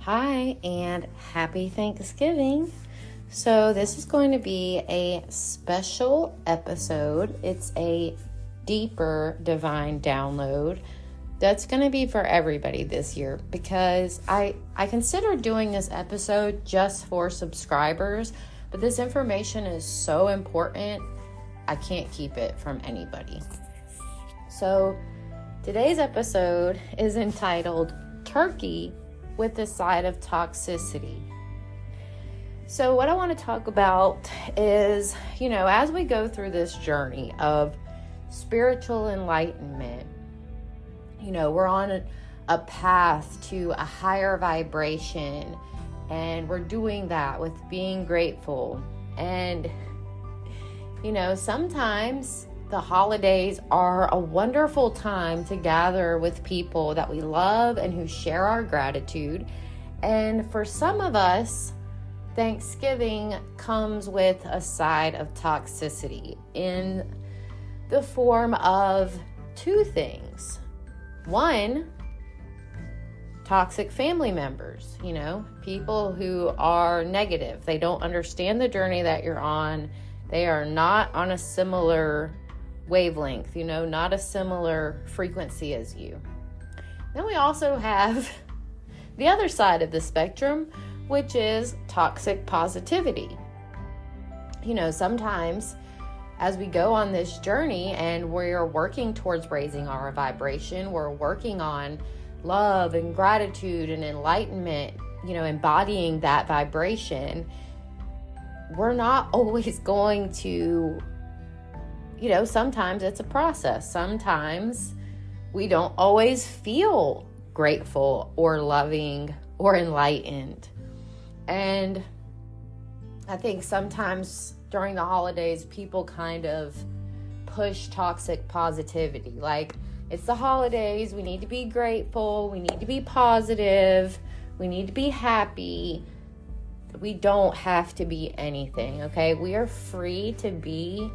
Hi, and happy Thanksgiving. So this is going to be a special episode. It's a deeper divine download that's going to be for everybody this year because I considered doing this episode just for subscribers, but this information is so important, I can't keep it from anybody. So today's episode is entitled Turkey with a Side of Toxicity. So what I want to talk about is, as we go through this journey of spiritual enlightenment, we're on a path to a higher vibration, and we're doing that with being grateful. And, sometimes the holidays are a wonderful time to gather with people that we love and who share our gratitude. And for some of us, Thanksgiving comes with a side of toxicity in the form of two things. One, toxic family members, people who are negative. They don't understand the journey that you're on. They are not on a similar wavelength, not a similar frequency as you. Then we also have the other side of the spectrum, which is toxic positivity. Sometimes as we go on this journey and we're working towards raising our vibration, we're working on love and gratitude and enlightenment, embodying that vibration, we're not always going to sometimes it's a process. Sometimes we don't always feel grateful or loving or enlightened. And I think sometimes during the holidays, people kind of push toxic positivity. Like, it's the holidays, we need to be grateful, we need to be positive, we need to be happy. We don't have to be anything, okay? We are free to be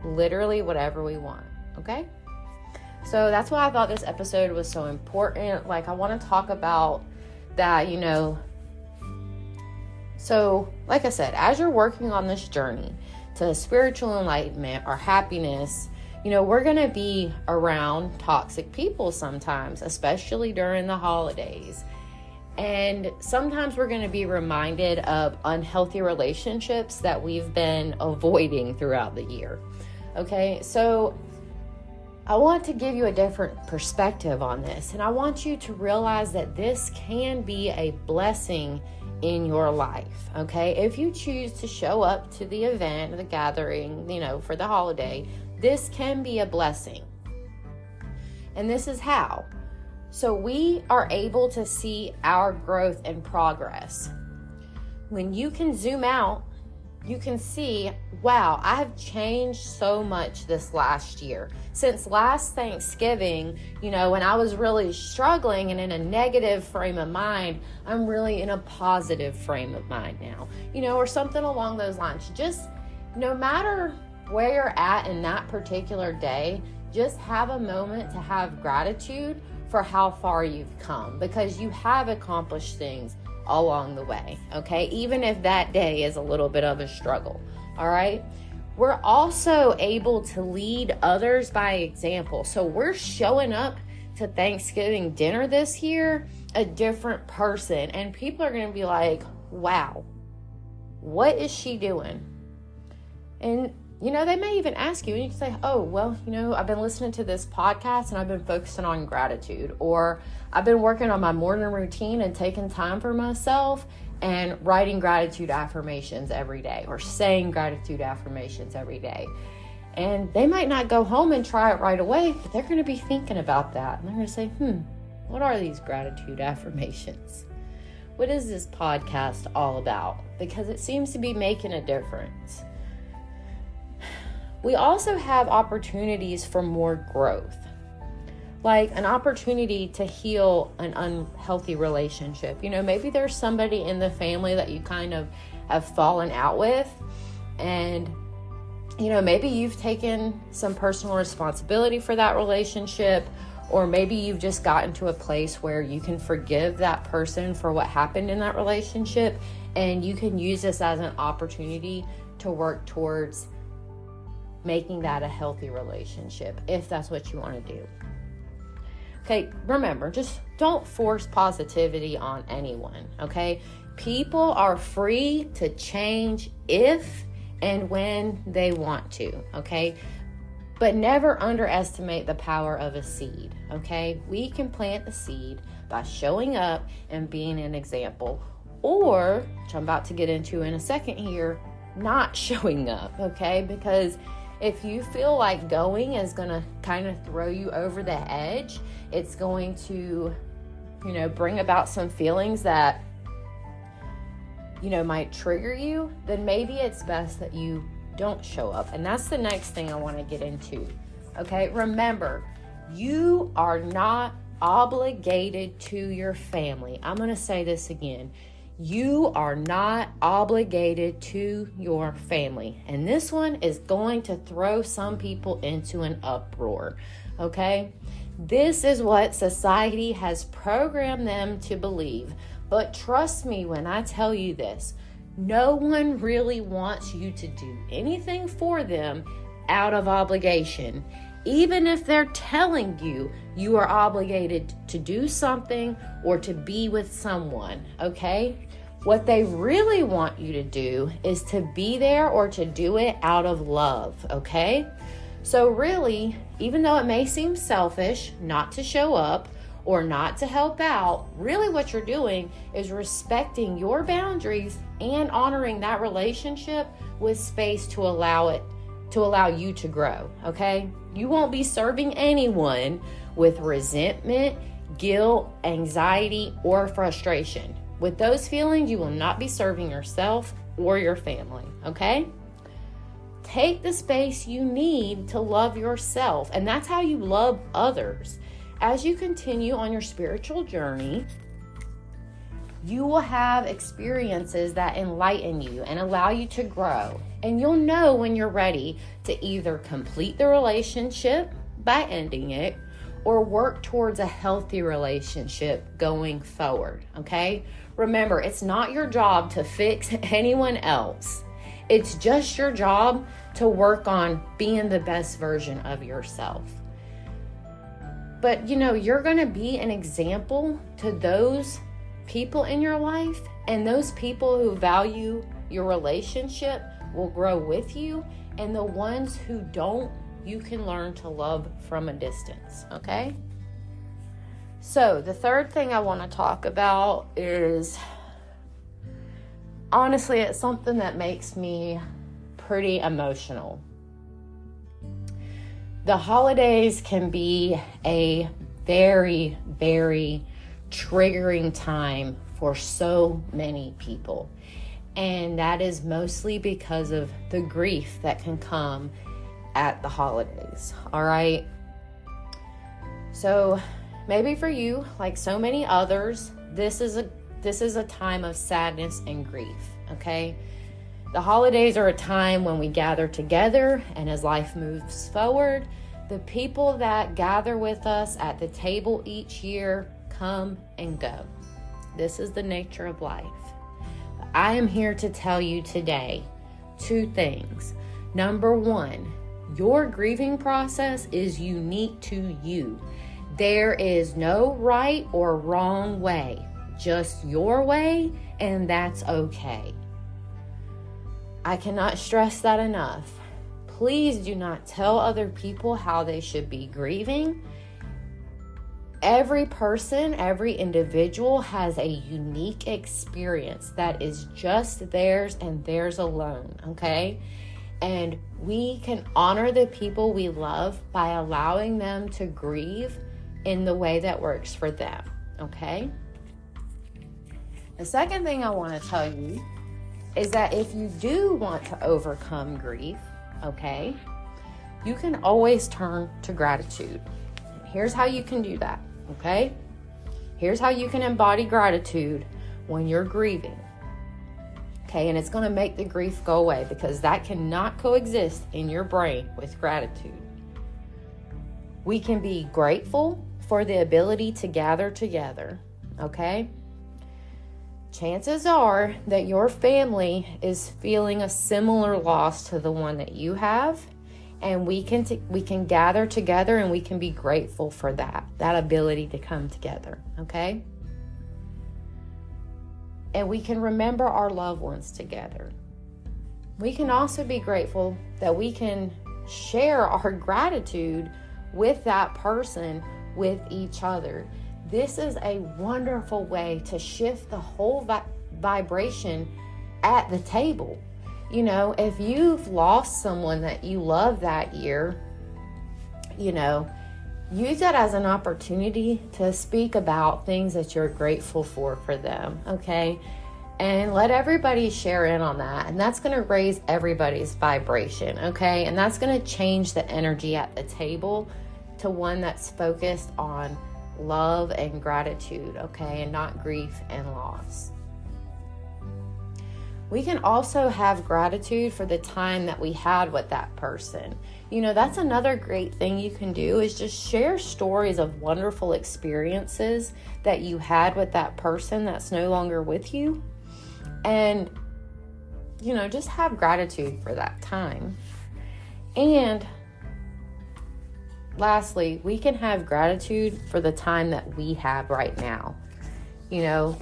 literally whatever we want, okay? So that's why I thought this episode was so important. I want to talk about that, So, like I said, as you're working on this journey to spiritual enlightenment or happiness, we're going to be around toxic people sometimes, especially during the holidays. And sometimes we're going to be reminded of unhealthy relationships that we've been avoiding throughout the year. Okay, so I want to give you a different perspective on this. And I want you to realize that this can be a blessing in your life. Okay, if you choose to show up to the event, the gathering, for the holiday, this can be a blessing. And this is how. So we are able to see our growth and progress. When you can zoom out, you can see, wow, I have changed so much this last year. Since last Thanksgiving, when I was really struggling and in a negative frame of mind, I'm really in a positive frame of mind now, or something along those lines. Just no matter where you're at in that particular day, just have a moment to have gratitude for how far you've come, because you have accomplished things along the way, okay? Even if that day is a little bit of a struggle, all right? We're also able to lead others by example. So we're showing up to Thanksgiving dinner this year a different person, and people are going to be like, wow, what is she doing? And they may even ask you, and you can say, oh, well, I've been listening to this podcast and I've been focusing on gratitude, or I've been working on my morning routine and taking time for myself and writing gratitude affirmations every day, or saying gratitude affirmations every day. And they might not go home and try it right away, but they're going to be thinking about that. And they're going to say, what are these gratitude affirmations? What is this podcast all about? Because it seems to be making a difference. We also have opportunities for more growth, like an opportunity to heal an unhealthy relationship. Maybe there's somebody in the family that you kind of have fallen out with, and maybe you've taken some personal responsibility for that relationship, or maybe you've just gotten to a place where you can forgive that person for what happened in that relationship, and you can use this as an opportunity to work towards making that a healthy relationship, if that's what you want to do. Okay, remember, just don't force positivity on anyone, okay? People are free to change if and when they want to, okay? But never underestimate the power of a seed, okay? We can plant the seed by showing up and being an example, or, which I'm about to get into in a second here, not showing up, okay? Because if you feel like going is going to kind of throw you over the edge, it's going to, bring about some feelings that, might trigger you, then maybe it's best that you don't show up. And that's the next thing I want to get into. Okay, remember, you are not obligated to your family. I'm going to say this again. You are not obligated to your family. And this one is going to throw some people into an uproar. Okay? This is what society has programmed them to believe. But trust me when I tell you this, no one really wants you to do anything for them out of obligation. Even if they're telling you you are obligated to do something or to be with someone, okay? What they really want you to do is to be there or to do it out of love, okay? So really, even though it may seem selfish not to show up or not to help out, really what you're doing is respecting your boundaries and honoring that relationship with space to allow you to grow, okay? You won't be serving anyone with resentment, guilt, anxiety, or frustration. With those feelings, you will not be serving yourself or your family, okay? Take the space you need to love yourself, and that's how you love others. As you continue on your spiritual journey, you will have experiences that enlighten you and allow you to grow. And you'll know when you're ready to either complete the relationship by ending it or work towards a healthy relationship going forward, okay? Remember, it's not your job to fix anyone else. It's just your job to work on being the best version of yourself. But, you're going to be an example to those people in your life, and those people who value your relationship will grow with you, and the ones who don't, you can learn to love from a distance, okay? So the third thing I want to talk about is, honestly, it's something that makes me pretty emotional. The holidays can be a very, very triggering time for so many people. And that is mostly because of the grief that can come at the holidays. All right. So maybe for you, like so many others, this is a time of sadness and grief. Okay. The holidays are a time when we gather together, and as life moves forward, the people that gather with us at the table each year come and go. This is the nature of life. I am here to tell you today 2 things. Number 1, your grieving process is unique to you. There is no right or wrong way, just your way, and that's okay. I cannot stress that enough. Please do not tell other people how they should be grieving. Every person, every individual has a unique experience that is just theirs and theirs alone, okay? And we can honor the people we love by allowing them to grieve in the way that works for them, okay? The second thing I want to tell you is that if you do want to overcome grief, okay, you can always turn to gratitude. Here's how you can do that, okay? Here's how you can embody gratitude when you're grieving, okay? And it's going to make the grief go away, because that cannot coexist in your brain with gratitude. We can be grateful for the ability to gather together, okay? Chances are that your family is feeling a similar loss to the one that you have, and we can gather together and we can be grateful for that ability to come together, okay? And we can remember our loved ones together. We can also be grateful that we can share our gratitude with that person, with each other. This is a wonderful way to shift the whole vibration at the table. You know, if you've lost someone that you love that year, you know, use that as an opportunity to speak about things that you're grateful for them, okay? And let everybody share in on that. And that's going to raise everybody's vibration, okay? And that's going to change the energy at the table to one that's focused on love and gratitude, okay? And not grief and loss. We can also have gratitude for the time that we had with that person. You know, that's another great thing you can do, is just share stories of wonderful experiences that you had with that person that's no longer with you. And, you know, just have gratitude for that time. And lastly, we can have gratitude for the time that we have right now. You know,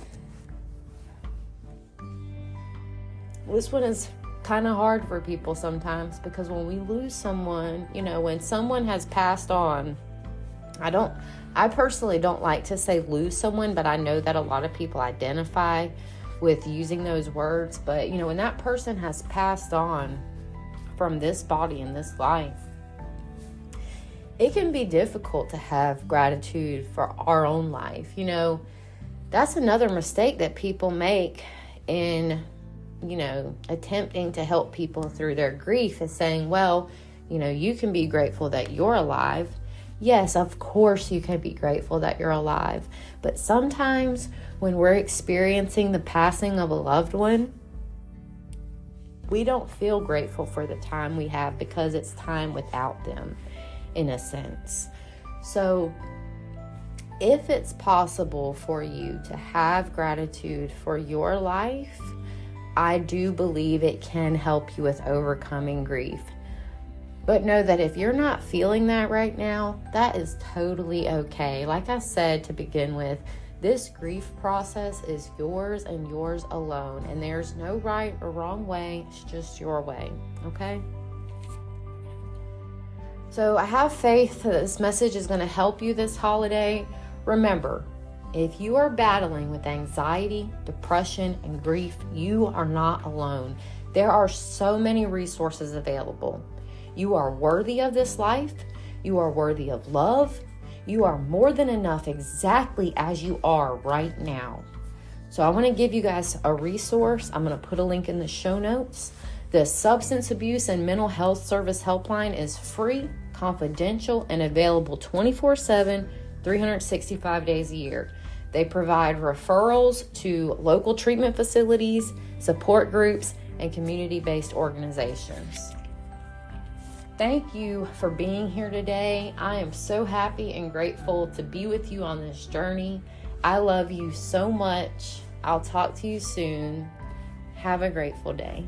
this one is kind of hard for people sometimes, because when we lose someone, you know, when someone has passed on, I personally don't like to say lose someone, but I know that a lot of people identify with using those words. But, you know, when that person has passed on from this body and this life, it can be difficult to have gratitude for our own life. You know, that's another mistake that people make in, you know, attempting to help people through their grief, is saying, well, you know, you can be grateful that you're alive. Yes, of course you can be grateful that you're alive. But sometimes when we're experiencing the passing of a loved one, we don't feel grateful for the time we have, because it's time without them, in a sense. So if it's possible for you to have gratitude for your life, I do believe it can help you with overcoming grief. But know that if you're not feeling that right now, that is totally okay. Like I said to begin with, this grief process is yours and yours alone. And there's no right or wrong way. It's just your way. Okay? So I have faith that this message is going to help you this holiday. Remember, if you are battling with anxiety, depression, and grief, you are not alone. There are so many resources available. You are worthy of this life. You are worthy of love. You are more than enough exactly as you are right now. So I want to give you guys a resource. I'm going to put a link in the show notes. The Substance Abuse and Mental Health Service Helpline is free, confidential, and available 24/7, 365 days a year. They provide referrals to local treatment facilities, support groups, and community-based organizations. Thank you for being here today. I am so happy and grateful to be with you on this journey. I love you so much. I'll talk to you soon. Have a grateful day.